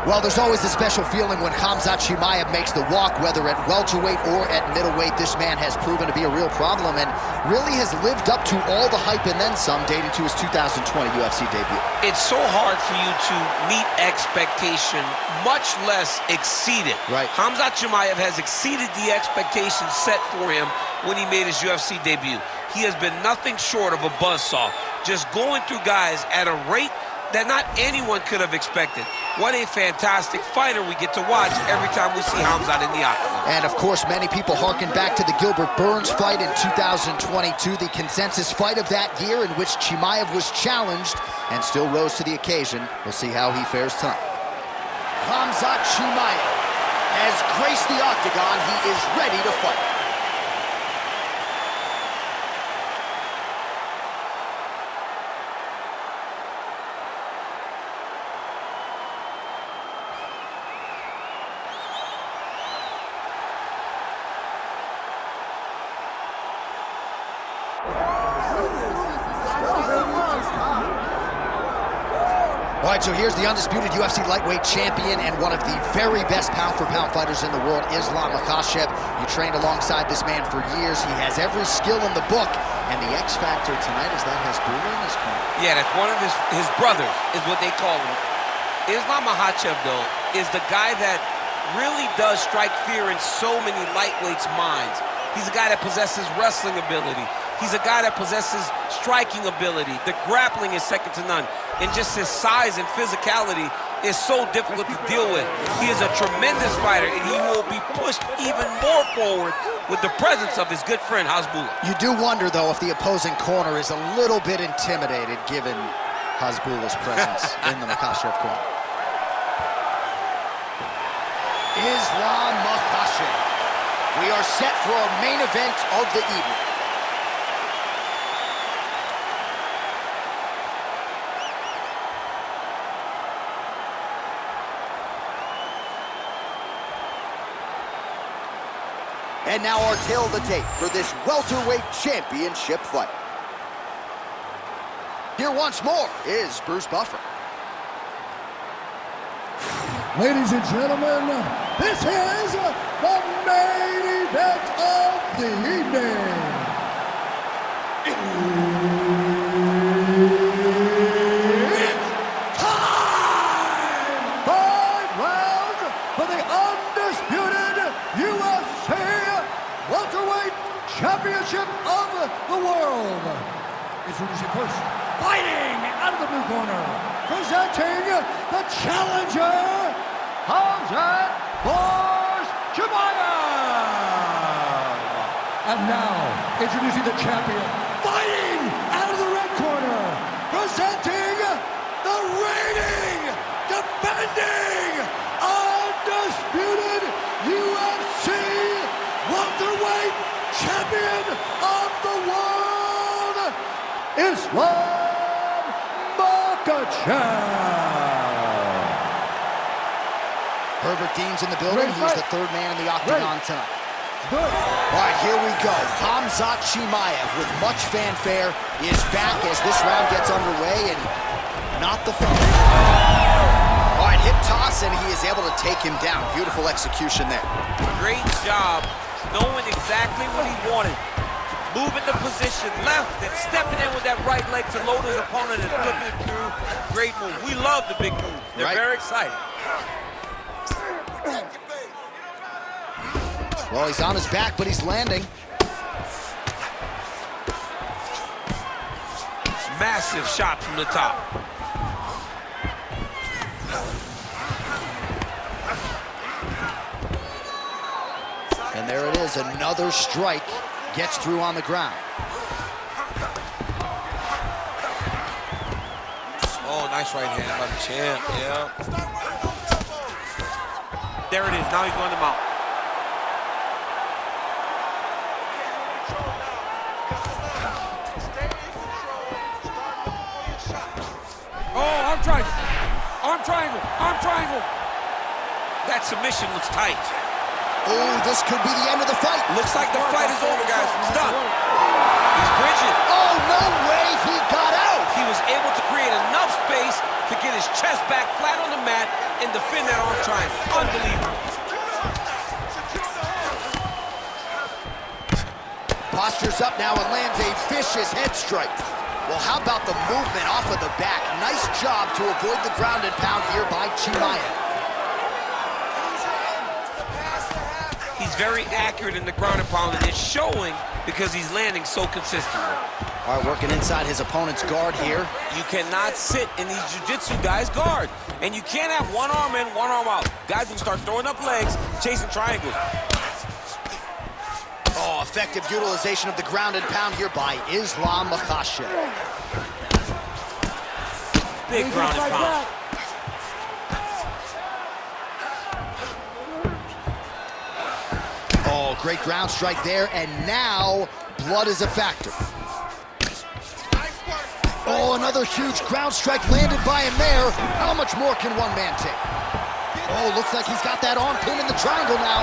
Well, there's always a special feeling when Khamzat Chimaev makes the walk, whether at welterweight or at middleweight. This man has proven to be a real problem and really has lived up to all the hype and then some, dating to his 2020 UFC debut. It's so hard for you to meet expectation, much less exceed it. Right. Khamzat Chimaev has exceeded the expectations set for him when he made his UFC debut. He has been nothing short of a buzzsaw, just going through guys at a rate that not anyone could have expected. What a fantastic fighter we get to watch every time we see Khamzat in the octagon. And of course, many people harken back to the Gilbert Burns fight in 2022, the consensus fight of that year in which Chimaev was challenged and still rose to the occasion. We'll see how he fares tonight. Khamzat Chimaev has graced the octagon. He is ready to fight. All right, so here's the undisputed UFC lightweight champion and one of the very best pound-for-pound fighters in the world, Islam Makhachev. You trained alongside this man for years. He has every skill in the book, and the X factor tonight is that Hasbulla in his corner. Yeah, that's one of his brothers, is what they call him. Islam Makhachev, though, is the guy that really does strike fear in so many lightweights' minds. He's a guy that possesses wrestling ability. He's a guy that possesses striking ability. The grappling is second to none. And just his size and physicality is so difficult to deal with. He is a tremendous fighter, and he will be pushed even more forward with the presence of his good friend, Hasbulla. You do wonder, though, if the opposing corner is a little bit intimidated given Hasbulla's presence in the Makhachev corner. Islam Makhachev. We are set for our main event of the evening. And now our tail of the tape for this welterweight championship fight. Here once more is Bruce Buffer. Ladies and gentlemen, this is the main event of the evening. It's time! 5 rounds for the undisputed UFC welterweight championship of the world. Introducing first, fighting out of the blue corner, presenting the challenger, Khamzat Chimaev. And now, introducing the champion, fighting out of the red corner, presenting the reigning, defending, undisputed UFC welterweight champion of the world, Islam Makhachev. Herbert Dean's in the building. He's the third man in the octagon tonight. All right, here we go. Khamzat Chimaev, with much fanfare, is back as this round gets underway, and not the fun. All right, hip toss, and he is able to take him down. Beautiful execution there. Great job knowing exactly what he wanted. Moving the position left and stepping in with that right leg to load his opponent and flipping it through. Great move. We love the big moves. They're very exciting. Well, he's on his back, but he's landing. Massive shot from the top. And there it is, another strike gets through on the ground. Oh, nice right hand by the champ, yeah. There it is, now he's going to mount. Oh, arm triangle, arm triangle, arm triangle. That submission looks tight. Oh, this could be the end of the fight. Looks like the fight is over, guys. It's done. He's bridging. Oh, no way, he got out. He was able to create enough space to get his chest back flat on the mat and defend that triangle. Unbelievable. Postures up now and lands a vicious head strike. Well, how about the movement off of the back? Nice job to avoid the ground and pound here by Chimaev. He's very accurate in the ground and pound, and it's showing because he's landing so consistently. All right, working inside his opponent's guard here. You cannot sit in these jiu-jitsu guys' guard. And you can't have one arm in, one arm out. Guys will start throwing up legs, chasing triangles. Oh, effective utilization of the ground and pound here by Islam Makhachev. Big ground and pound. Oh, great ground strike there, and now blood is a factor. Oh, another huge ground strike landed by him there. How much more can one man take? Oh, looks like he's got that arm pin in the triangle now.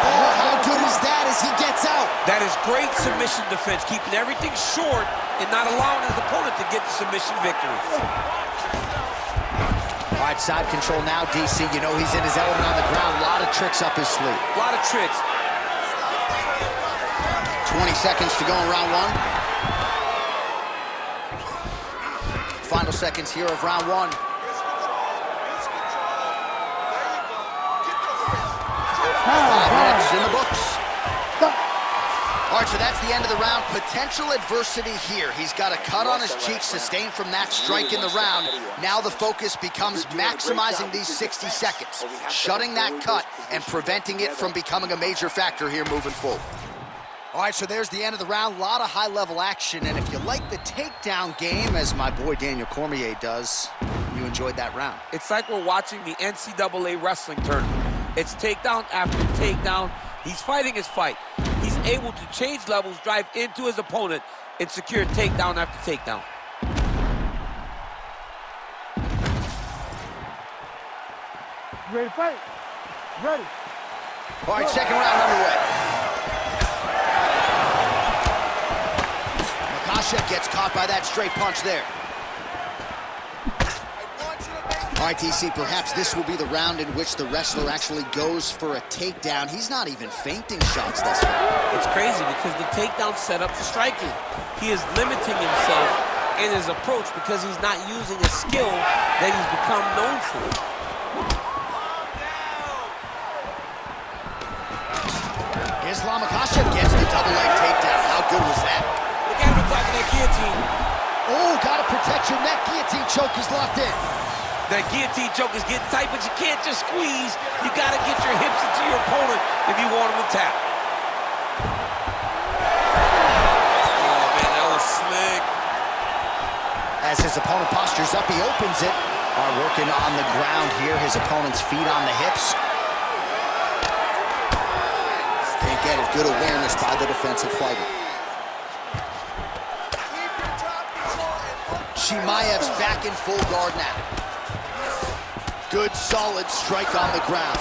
Oh, how good is that as he gets out? That is great submission defense, keeping everything short and not allowing his opponent to get the submission victory. All right, side control now, DC. You know he's in his element on the ground. A lot of tricks up his sleeve. A lot of tricks. 20 seconds to go in round one. Final seconds here of round one. 5 minutes in the books. All right, so that's the end of the round. Potential adversity here. He's got a cut on his cheek sustained from that strike in the round. Now the focus becomes maximizing these 60 seconds, shutting that cut and preventing it from becoming a major factor here moving forward. All right, so there's the end of the round. A lot of high-level action, and if you like the takedown game, as my boy Daniel Cormier does, you enjoyed that round. It's like we're watching the NCAA wrestling tournament. It's takedown after takedown. He's fighting his fight. He's able to change levels, drive into his opponent, and secure takedown after takedown. Ready to fight? Ready. All right, second round underway. Makhachev gets caught by that straight punch there. All right, DC, perhaps this will be the round in which the wrestler actually goes for a takedown. He's not even feinting shots thus far. It's crazy because the takedown set up the striking. He is limiting himself in his approach because he's not using a skill that he's become known for. Islam Makhachev gets the double leg takedown. How good was that? Look at him attacking that guillotine. Oh, gotta protect your neck. Guillotine choke is locked in. That guillotine choke is getting tight, but you can't just squeeze. You gotta get your hips into your opponent if you want him to tap. Oh man, that was slick. As his opponent postures up, he opens it. Working on the ground here, his opponent's feet on the hips. And again, good awareness by the defensive fighter. Chimaev's back in full guard now. Good, solid strike on the ground.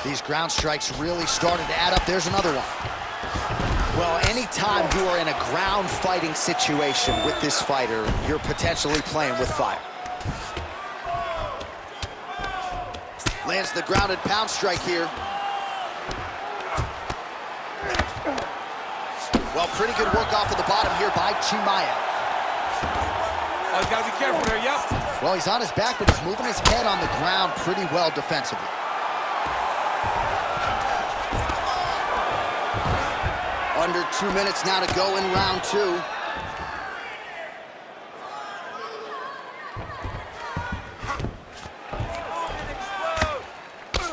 These ground strikes really started to add up. There's another one. Well, anytime you are in a ground fighting situation with this fighter, you're potentially playing with fire. Lands the grounded pound strike here. Well, pretty good work off of the bottom here by Chimaev. Oh, he's got to be careful there, yep. Well, he's on his back, but he's moving his head on the ground pretty well defensively. Under 2 minutes now to go in round two.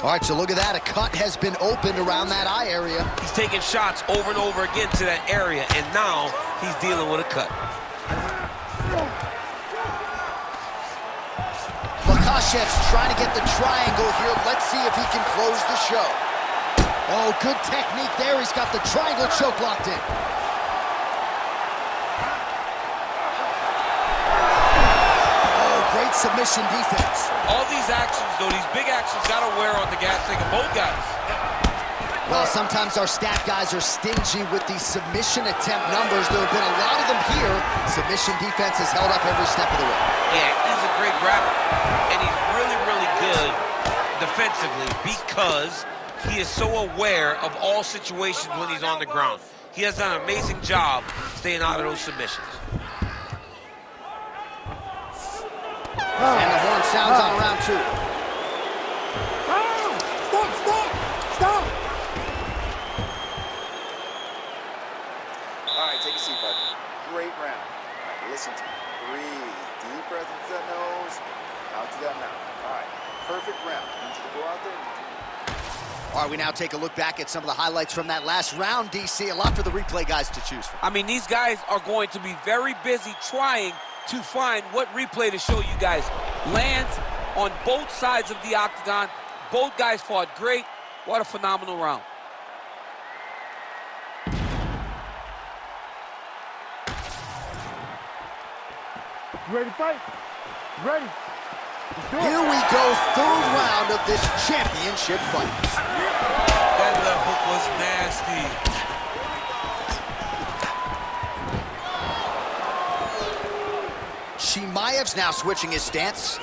All right, so look at that. A cut has been opened around that eye area. He's taking shots over and over again to that area, and now he's dealing with a cut. Makhachev's trying to get the triangle here. Let's see if he can close the show. Oh, good technique there. He's got the triangle choke locked in. Great submission defense. All these actions, though, these big actions, got to wear on the gas tank of both guys. Well, sometimes our stat guys are stingy with the submission attempt numbers. There have been a lot of them here. Submission defense has held up every step of the way. Yeah, he's a great grappler, and he's really, really good defensively because he is so aware of all situations when he's on the ground. He has done an amazing job staying out of those submissions. And the horn sounds on round 2. Stop! All right, take a seat, bud. Great round. All right, listen to me. Breathe. Deep breath into that nose, out to that mouth. All right, perfect round. I need you to go out there. All right, we now take a look back at some of the highlights from that last round, DC. A lot for the replay guys to choose from. I mean, these guys are going to be very busy trying to find what replay to show you guys. Lands on both sides of the octagon. Both guys fought great. What a phenomenal round. You ready to fight? Ready. Here we go, third round of this championship fight. That left hook was nasty. Chimaev's now switching his stance.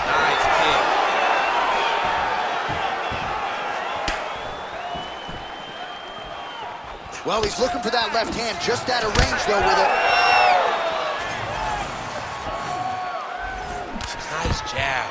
Nice kick. Well, he's looking for that left hand, just out of range, though, with it. Nice jab.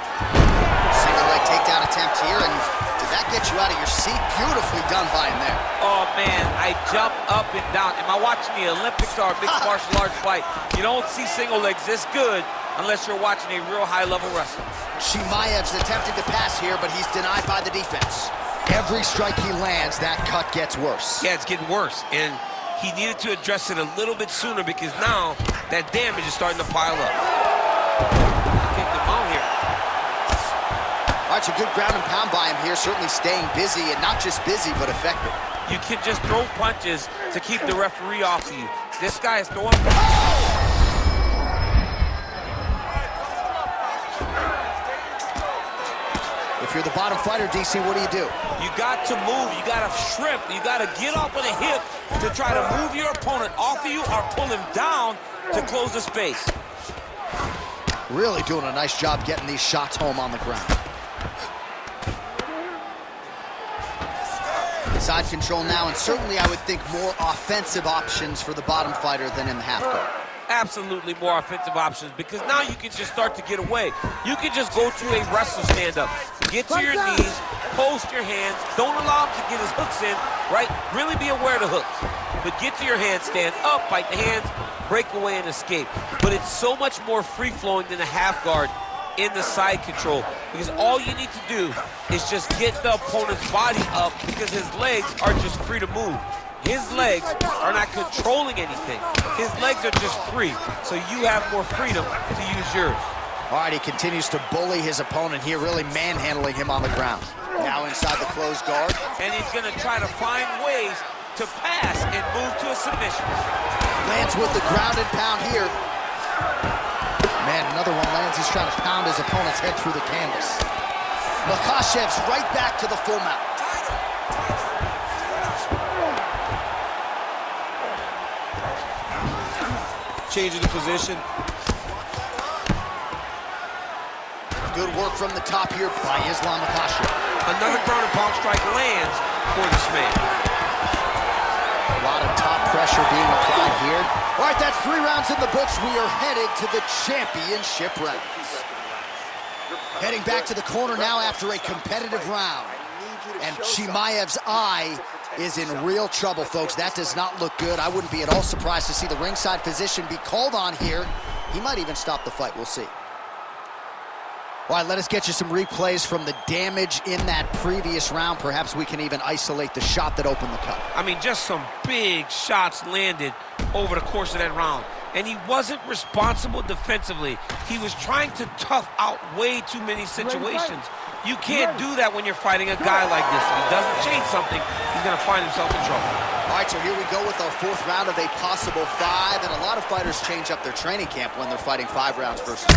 Single leg takedown attempt here, and did that get you out of your seat? Beautifully done by him there. Oh, man, I jumped up and down. Am I watching the Olympics or a mixed martial arts fight? You don't see single legs this good unless you're watching a real high-level wrestler. Chimaev's attempting to pass here, but he's denied by the defense. Every strike he lands, that cut gets worse. Yeah, it's getting worse, and he needed to address it a little bit sooner because now that damage is starting to pile up. Kicked him out here. All right, some good ground and pound by him here, certainly staying busy, and not just busy, but effective. You can just throw punches to keep the referee off of you. This guy is throwing... If you're the bottom fighter, DC, what do? You got to move, you got to shrimp, you got to get off of the hip to try to move your opponent off of you or pull him down to close the space. Really doing a nice job getting these shots home on the ground. Side control now, and certainly I would think more offensive options for the bottom fighter than in the half guard. Absolutely more offensive options because now you can just start to get away. You can just go to a wrestler stand-up. Get to your knees, post your hands. Don't allow him to get his hooks in, right? Really be aware of the hooks. But get to your hands, stand up, fight the hands, break away and escape. But it's so much more free-flowing than a half guard in the side control because all you need to do is just get the opponent's body up because his legs are just free to move. His legs are not controlling anything. His legs are just free, so you have more freedom to use yours. All right, he continues to bully his opponent here, really manhandling him on the ground. Now inside the closed guard. And he's going to try to find ways to pass and move to a submission. Lands with the ground and pound here. Man, another one lands. He's trying to pound his opponent's head through the canvas. Makhachev's right back to the full mount. Changing the position. Good work from the top here by Islam Makhachev. Another ground and pound strike lands for this man. A lot of top pressure being applied here. All right, that's 3 rounds in the books. We are headed to the championship rounds. Heading back to the corner now after a competitive round. And Chimaev's eye is in real trouble, folks. That does not look good. I wouldn't be at all surprised to see the ringside physician be called on here. He might even stop the fight. We'll see. All right, let us get you some replays from the damage in that previous round. Perhaps we can even isolate the shot that opened the cut. I mean, just some big shots landed over the course of that round. And he wasn't responsible defensively. He was trying to tough out way too many situations. You can't do that when you're fighting a guy like this. If he doesn't change something, he's going to find himself in trouble. All right, so here we go with our fourth round of a possible 5, and a lot of fighters change up their training camp when they're fighting 5 rounds versus 1.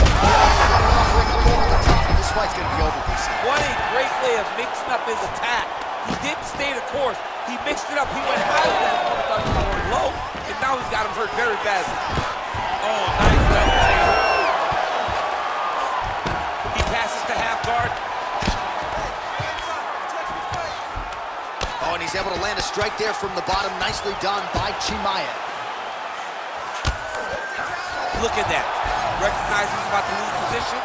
This fight's going to be over, DC. What a great way of mixing up his attack. He didn't stay the course. He mixed it up. He went high with his opponent, thought he was going low, and now he's got him hurt very badly. Oh, nice double team. He passes to half guard. Oh, and he's able to land a strike there from the bottom. Nicely done by Chimaev. Look at that. Recognizes he's about to lose position.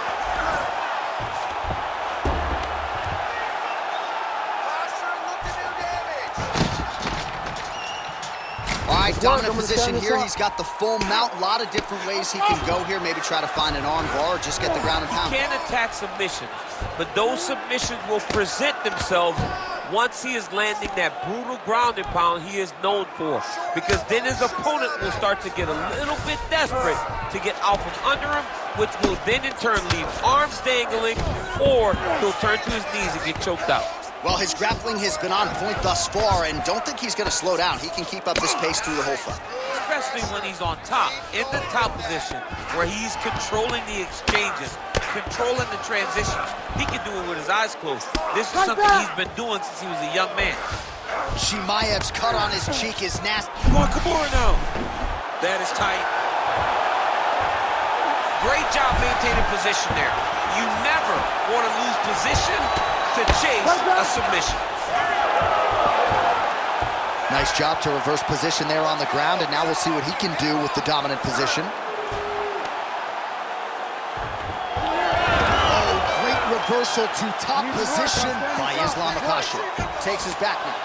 All right, dominant position here. He's got the full mount. A lot of different ways he can go here. Maybe try to find an arm bar or just get the ground and pound. He can attack submissions, but those submissions will present themselves once he is landing that brutal ground and pound he is known for. Because then his opponent will start to get a little bit desperate to get out from under him, which will then in turn leave arms dangling, or he'll turn to his knees and get choked out. Well, his grappling has been on point thus far, and don't think he's going to slow down. He can keep up this pace through the whole fight. Especially when he's on top, in the top position, where he's controlling the exchanges, controlling the transitions. He can do it with his eyes closed. This is something he's been doing since he was a young man. Chimaev's cut on his cheek is nasty. Come on, Kimura now. That is tight. Great job maintaining position there. You never want to lose position to chase a submission. Nice job to reverse position there on the ground, and now we'll see what he can do with the dominant position. Oh, great reversal to top position by Islam Makhachev. Takes his back now.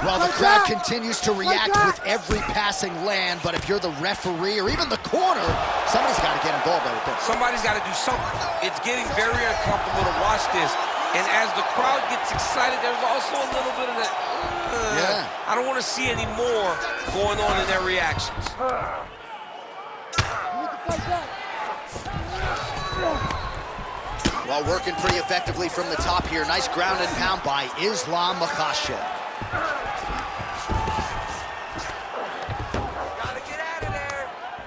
Well, the crowd continues to react with every passing land, but if you're the referee or even the corner, somebody's got to get involved with this. Somebody's got to do something. It's getting very uncomfortable to watch this. And as the crowd gets excited, there's also a little bit of that, I don't want to see any more going on in their reactions. Well, working pretty effectively from the top here. Nice ground and pound by Islam Makhachev.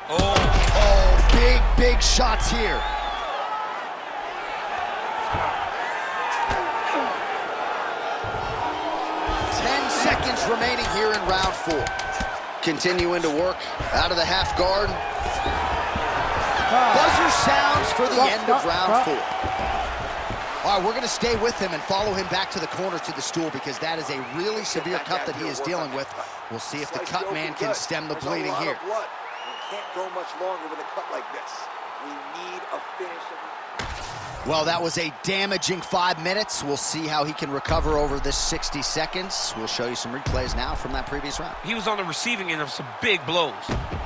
Oh, big shots here. 10 seconds remaining here in round 4. Continuing to work out of the half guard. Buzzer sounds for the end of round 4. All right, we're going to stay with him and follow him back to the corner to the stool because that is a really severe cut that he is dealing with. We'll see if the cut man can stem the bleeding here. Can't go much longer with a cut like this. We need a finish. Well, that was a damaging 5 minutes. We'll see how he can recover over this 60 seconds. We'll show you some replays now from that previous round. He was on the receiving end of some big blows,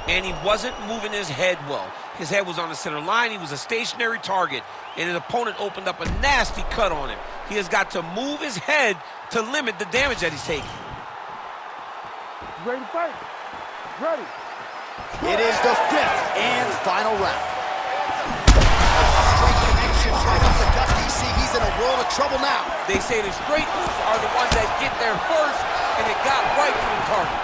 and he wasn't moving his head well. His head was on the center line. He was a stationary target, and his opponent opened up a nasty cut on him. He has got to move his head to limit the damage that he's taking. Ready to fight? Ready. It is the 5th and final round. Straight connections right off the gut, DC. He's in a world of trouble now. They say the straight moves are the ones that get there first, and it got right to the target.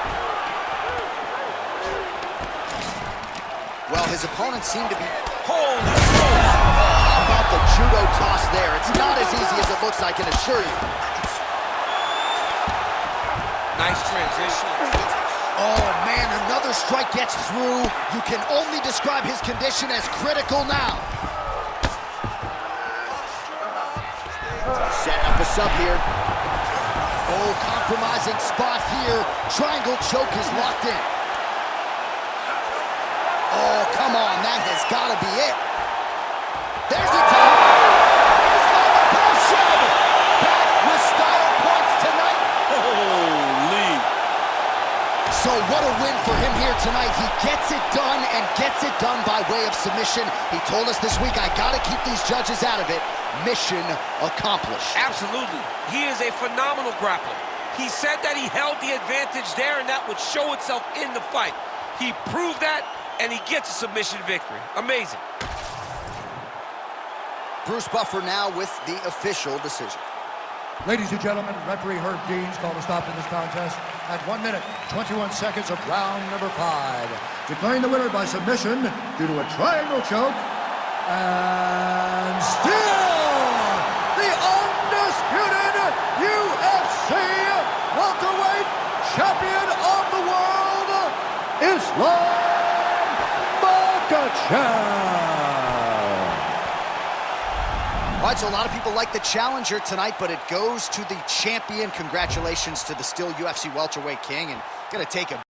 Well, his opponent seemed to be... Holy How about the judo toss there? It's not as easy as it looks, I can assure you. Nice transition. Oh, man, another strike gets through. You can only describe his condition as critical now. Setting up a sub here. Oh, compromising spot here. Triangle choke is locked in. Oh, come on, that has got to be it. There's the top. Back with style points tonight. Holy. So what a win for him here tonight. He gets it done and gets it done by way of submission. He told us this week, I got to keep these judges out of it. Mission accomplished. Absolutely. He is a phenomenal grappler. He said that he held the advantage there and that would show itself in the fight. He proved that, and he gets a submission victory. Amazing. Bruce Buffer now with the official decision. Ladies and gentlemen, referee Herb Dean's called a stop to this contest at 1 minute, 21 seconds of round number 5. Declaring the winner by submission due to a triangle choke. And still, the undisputed UFC welterweight champion of the world, Islam Makhachev. All right, so a lot of people like the challenger tonight, but it goes to the champion. Congratulations to the still UFC welterweight king, and gonna take a